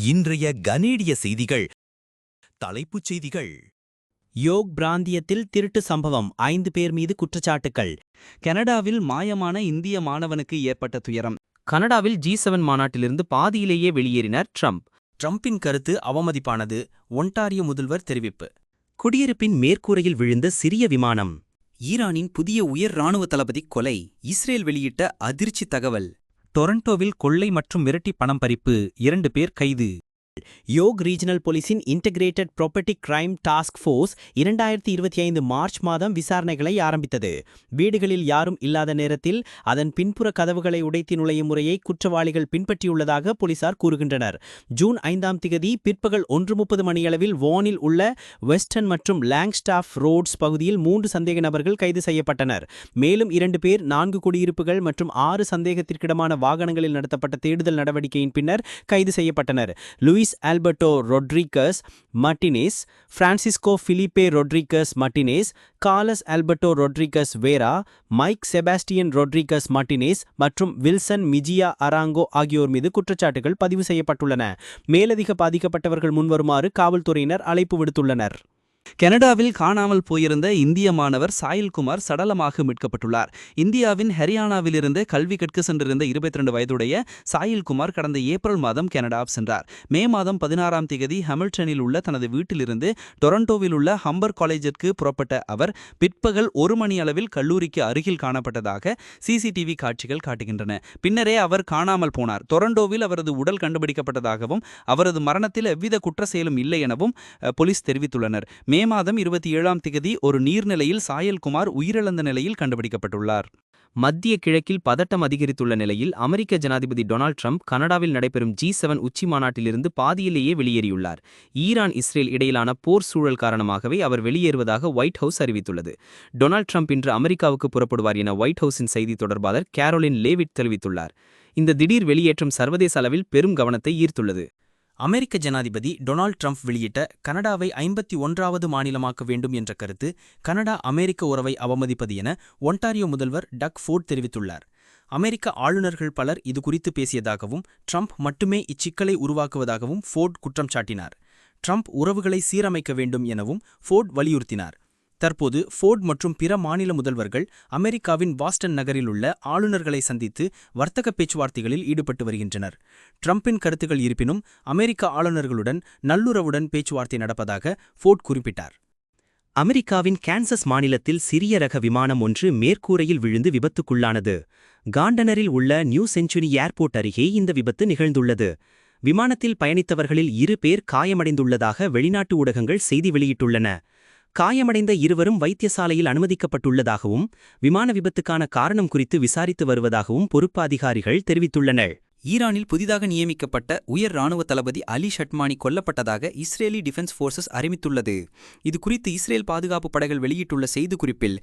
இன்றைய கனேடிய செய்திகள். தலைப்புச் செய்திகள். யோக் பிராந்தியத்தில் திருட்டு சம்பவம், 5 பேர் மீது குற்றச்சாட்டுக்கள். கனடாவில் மாயமான இந்திய மாணவனுக்கு ஏற்பட்ட துயரம். கனடாவில் G7 மாநாட்டிலிருந்து பாதியிலேயே வெளியேறினார் ட்ரம்ப். ட்ரம்பின் கருத்து அவமதிப்பானது, ஒன்டாரியோ முதல்வர் தெரிவிப்பு. குடியிருப்பின் மேற்கூரையில் விழுந்த சிறிய விமானம். ஈரானின் புதிய உயர் இராணுவ தளபதி கொலை, இஸ்ரேல் வெளியிட்ட அதிர்ச்சி தகவல். டொரண்டோவில் கொள்ளை மற்றும் மிரட்டி பணம் பறிப்பு, 2 பேர் கைது. யோக் ரீஜனல் போலீசின் integrated property crime task force 2025 March மாதம் விசாரணைகளை ஆரம்பித்தது. வீடுகளில் யாரும் இல்லாத நேரத்தில் அதன் பின்புற கதவுகளை உடைத்து நுழையும் முறையை குற்றவாளிகள் பின்பற்றியுள்ளதாக போலீசார் கூறுகின்றனர். ஜூன் 5ஆம் திகதி பிற்பகல் 1:30 மணியளவில் வானில் உள்ள வெஸ்டர்ன் மற்றும் லாங்ஸ்டாஃப் ரோட்ஸ் பகுதியில் 3 சந்தேக நபர்கள் கைது செய்யப்பட்டனர். மேலும் 2 பேர் 4 குடியிருப்புகள் மற்றும் 6 சந்தேகத்திற்கிடமான வாகனங்களில் நடத்தப்பட்ட தேடுதல் நடவடிக்கையின் பின்னர் கைது செய்யப்பட்டனர். Luis Alberto Rodriguez Martinez, Francisco Felipe Rodriguez Martinez, Carlos Alberto Rodriguez Vera, Mike Sebastian Rodriguez Martinez மற்றும் வில்சன் மிஜியா அராங்கோ ஆகியோர் மீது குற்றச்சாட்டுகள் பதிவு செய்யப்பட்டுள்ளன. மேலதிக பாதிக்கப்பட்டவர்கள் முன்வருமாறு காவல்துறையினர் அழைப்பு விடுத்துள்ளனர். கனடாவில் காணாமல் போயிருந்த இந்திய மாணவர் சாயில்குமார் சடலமாக மீட்கப்பட்டுள்ளார். இந்தியாவின் ஹரியானாவிலிருந்து கல்வி கற்க சென்றிருந்த 22 வயதுடைய சாயில்குமார் கடந்த ஏப்ரல் மாதம் கனடா சென்றார். மே மாதம் 16ஆம் தேதி ஹாமில்டனில் உள்ள தனது வீட்டிலிருந்து டொரண்டோவில் உள்ள ஹம்பர் காலேஜிற்கு புறப்பட்ட அவர் பிற்பகல் 1 மணி அளவில் கல்லூரிக்கு அருகில் காணப்பட்டதாக CCTV காட்சிகள் காட்டுகின்றன. பின்னரே அவர் காணாமல் போனார். டொரண்டோவில் அவரது உடல் கண்டுபிடிக்கப்பட்டதாகவும் அவரது மரணத்தில் எவ்வித குற்ற செயலும் இல்லை எனவும் போலீஸ் தெரிவித்துள்ளனர். மே மாதம் 27ஆம் தேதி ஒரு நீர்நிலையில் சாயல்குமார் உயிரிழந்த நிலையில் கண்டுபிடிக்கப்பட்டுள்ளார். மத்திய கிழக்கில் பதட்டம் அதிகரித்துள்ள நிலையில் அமெரிக்க ஜனாதிபதி டொனால்ட் ட்ரம்ப் கனடாவில் நடைபெறும் G7 உச்சி மாநாட்டிலிருந்து பாதியிலேயே வெளியேறியுள்ளார். ஈரான் இஸ்ரேல் இடையிலான போர் சூழல் காரணமாகவே அவர் வெளியேறுவதாக ஒயிட் ஹவுஸ் அறிவித்துள்ளது. டொனால்ட் ட்ரம்ப் இன்று அமெரிக்காவுக்கு புறப்படுவார் என ஒயிட் ஹவுஸின் செய்தி தொடர்பாளர் கேரோலின் லேவிட் தெரிவித்துள்ளார். இந்த திடீர் வெளியேற்றம் சர்வதேச அளவில் பெரும் கவனத்தை ஈர்த்துள்ளது. அமெரிக்க ஜனாதிபதி டொனால்ட் ட்ரம்ப் வெளியிட்ட கனடாவை 51வது மாநிலமாக்க வேண்டும் என்ற கருத்து கனடா அமெரிக்க உறவை அவமதிப்பது என ஒன்டாரியோ முதல்வர் டக் ஃபோர்ட் தெரிவித்துள்ளார். அமெரிக்க ஆளுநர்கள் பலர் இதுகுறித்து பேசியதாகவும் ட்ரம்ப் மட்டுமே இச்சிக்கலை உருவாக்குவதாகவும் ஃபோர்ட் குற்றம் சாட்டினார். ட்ரம்ப் உறவுகளை சீரமைக்க வேண்டும் எனவும் ஃபோர்ட் வலியுறுத்தினார். தற்போது ஃபோர்ட் மற்றும் பிற மாநில முதல்வர்கள் அமெரிக்காவின் பாஸ்டன் நகரில் உள்ள ஆளுநர்களை சந்தித்து வர்த்தக பேச்சுவார்த்தைகளில் ஈடுபட்டு வருகின்றனர். ட்ரம்பின் கருத்துக்கள் இருப்பினும் அமெரிக்க ஆளுநர்களுடன் நல்லுறவுடன் பேச்சுவார்த்தை நடப்பதாக ஃபோர்ட் குறிப்பிட்டார். அமெரிக்காவின் கான்சஸ் மாநிலத்தில் சிறிய ரக விமானம் ஒன்று மேற்கூரையில் விழுந்து விபத்துக்குள்ளானது. காண்டனரில் உள்ள நியூ செஞ்சுரி ஏர்போர்ட் அருகே இந்த விபத்து நிகழ்ந்துள்ளது. விமானத்தில் பயணித்தவர்களில் 2 பேர் காயமடைந்துள்ளதாக வெளிநாட்டு ஊடகங்கள் செய்தி வெளியிட்டுள்ளன. காயமடைந்த இருவரும் வைத்தியசாலையில் அனுமதிக்கப்பட்டுள்ளதாகவும் விமான விபத்துக்கான காரணம் குறித்து விசாரித்து வருவதாகவும் பொறுப்பு அதிகாரிகள் தெரிவித்துள்ளனர். ஈரானில் புதிதாக நியமிக்கப்பட்ட உயர் இராணுவ தளபதி அலி ஷட்மானி கொல்லப்பட்டதாக இஸ்ரேலி டிஃபென்ஸ் ஃபோர்சஸ் அறிவித்துள்ளது. இது குறித்து இஸ்ரேல் பாதுகாப்பு படைகள் வெளியிட்டுள்ள செய்திக்குறிப்பில்,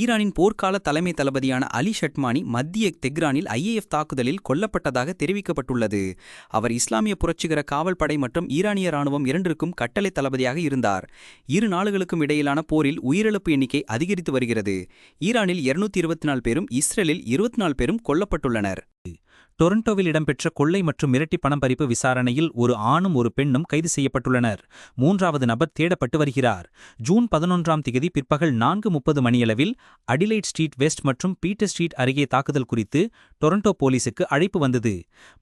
ஈரானின் போர்க்கால தலைமை தளபதியான அலி ஷட்மானி மத்திய தெஹ்ரானில் IAF தாக்குதலில் கொல்லப்பட்டதாக தெரிவிக்கப்பட்டுள்ளது. அவர் இஸ்லாமிய புரட்சிகர காவல் படை மற்றும் ஈரானிய இராணுவம் இரண்டிற்கும் கட்டளை தளபதியாக இருந்தார். இரு நாடுகளுக்கும் இடையிலான போரில் உயிரிழப்பு எண்ணிக்கை அதிகரித்து வருகிறது. ஈரானில் 224 பேரும் இஸ்ரேலில் 24 பேரும் கொல்லப்பட்டுள்ளனர். டொரண்டோவில் இடம்பெற்ற கொள்ளை மற்றும் மிரட்டி பணம் பறிப்பு விசாரணையில் ஒரு ஆணும் ஒரு பெண்ணும் கைது செய்யப்பட்டுள்ளனர். 3வது நபர் தேடப்பட்டு வருகிறார். ஜூன் 11ஆம் தேதி பிற்பகல் 4:30 மணியளவில் அடிலைட் ஸ்ட்ரீட் வெஸ்ட் மற்றும் பீட்டர் ஸ்ட்ரீட் அருகே தாக்குதல் குறித்து டொரண்டோ போலீசுக்கு அழைப்பு வந்தது.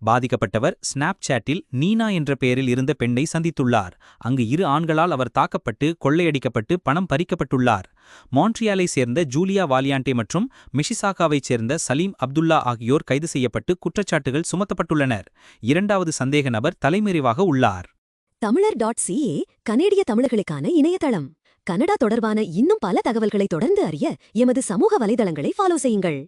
பாதிக்கப்பட்டவர் ஸ்னாப் சாட்டில் நீனா என்ற பெயரில் இருந்த பெண்ணை சந்தித்துள்ளார். அங்கு 2 ஆண்களால் அவர் தாக்கப்பட்டு கொள்ளையடிக்கப்பட்டு பணம் பறிக்கப்பட்டுள்ளார். மான்ட்ரியாலை சேர்ந்த ஜூலியா வாலியாண்டே மற்றும் மிஷிசாகாவைச் சேர்ந்த சலீம் அப்துல்லா ஆகியோர் கைது செய்யப்பட்டு குற்றச்சாட்டுகள் சுமத்தப்பட்டுள்ளனர். 2வது சந்தேக நபர் தலைமறைவாக உள்ளார். தமிழர்.ca கனேடிய தமிழர்களுக்கான இணையதளம். கனடா தொடர்பான இன்னும் பல தகவல்களை தொடர்ந்து அறிய எமது சமூக வலைதளங்களை ஃபாலோ செய்யுங்கள்.